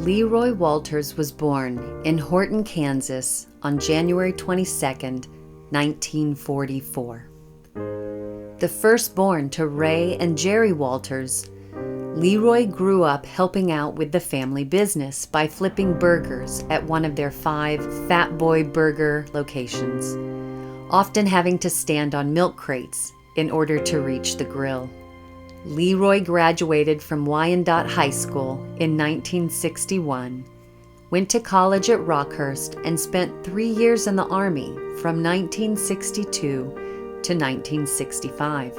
LEROY Walters was born in Horton, Kansas on January 22, 1944. The firstborn to Ray and Jerry Walters, LEROY grew up helping out with the family business by flipping burgers at one of their 5 Fat Boy Burger locations, often having to stand on milk crates in order to reach the grill. LEROY graduated from Wyandotte High School in 1961, went to college at Rockhurst, and spent 3 years in the Army from 1962 to 1965.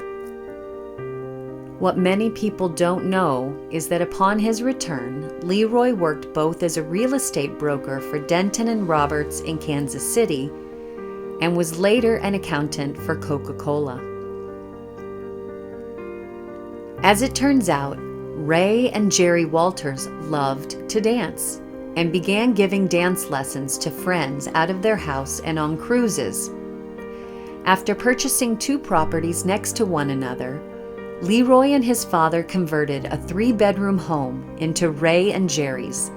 What many people don't know is that upon his return, LEROY worked both as a real estate broker for Denton and Roberts in Kansas City and was later an accountant for Coca-Cola. As it turns out, Ray and Jerry Walters loved to dance and began giving dance lessons to friends out of their house and on cruises. After purchasing 2 properties next to one another, LEROY and his father converted a 3-bedroom home into Ray and Jerry's,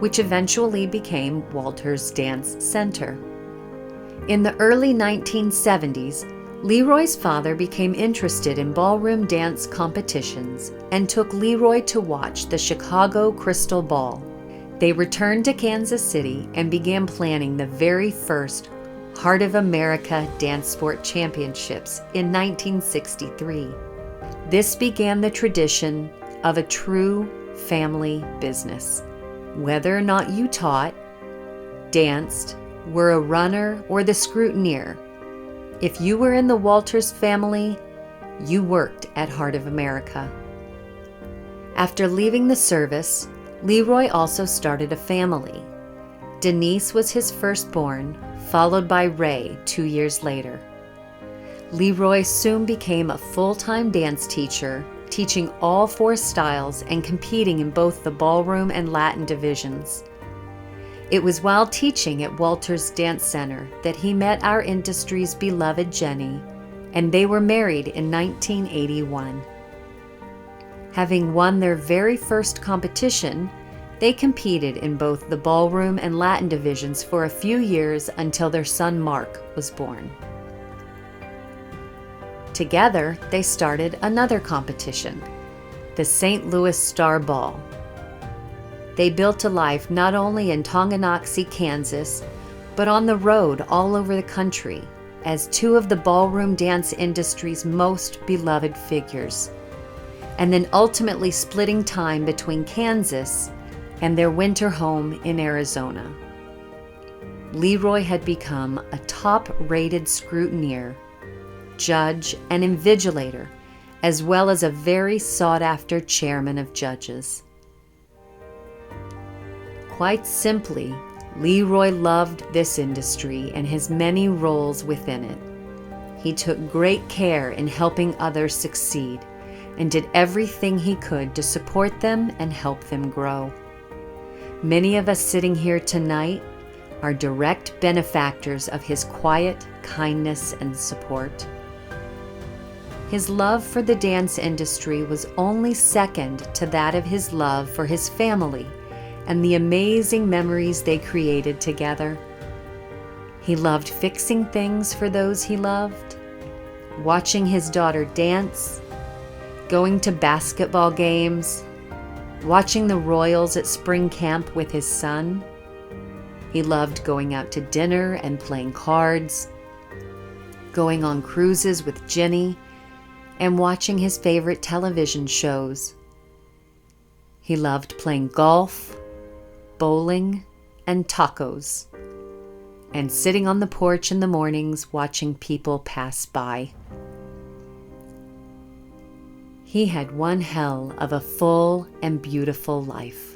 which eventually became Walters Dance Center. In the early 1970s, LEROY's father became interested in ballroom dance competitions and took LEROY to watch the Chicago Crystal Ball. They returned to Kansas City and began planning the very first Heart of America Dance Sport Championships in 1963. This began the tradition of a true family business. Whether or not you taught, danced, were a runner, or the scrutineer, if you were in the Walters family, you worked at Heart of America. After leaving the service, LEROY also started a family. Denise was his firstborn, followed by Ray 2 years later. LEROY soon became a full-time dance teacher, teaching all 4 styles and competing in both the ballroom and Latin divisions. It was while teaching at Walters Dance Center that he met our industry's beloved Jenny, and they were married in 1981. Having won their very first competition, they competed in both the ballroom and Latin divisions for a few years until their son Mark was born. Together, they started another competition, the St. Louis Star Ball. They built a life not only in Tonganoxie, Kansas, but on the road all over the country as 2 of the ballroom dance industry's most beloved figures, and then ultimately splitting time between Kansas and their winter home in Arizona. LEROY had become a top-rated scrutineer, judge, and invigilator, as well as a very sought-after chairman of judges. Quite simply, LEROY loved this industry and his many roles within it. He took great care in helping others succeed and did everything he could to support them and help them grow. Many of us sitting here tonight are direct benefactors of his quiet kindness and support. His love for the dance industry was only second to that of his love for his family and the amazing memories they created together. He loved fixing things for those he loved, watching his daughter dance, going to basketball games, watching the Royals at spring camp with his son. He loved going out to dinner and playing cards, going on cruises with Jenny, and watching his favorite television shows. He loved playing golf, bowling, and tacos, and sitting on the porch in the mornings watching people pass by. He had one hell of a full and beautiful life.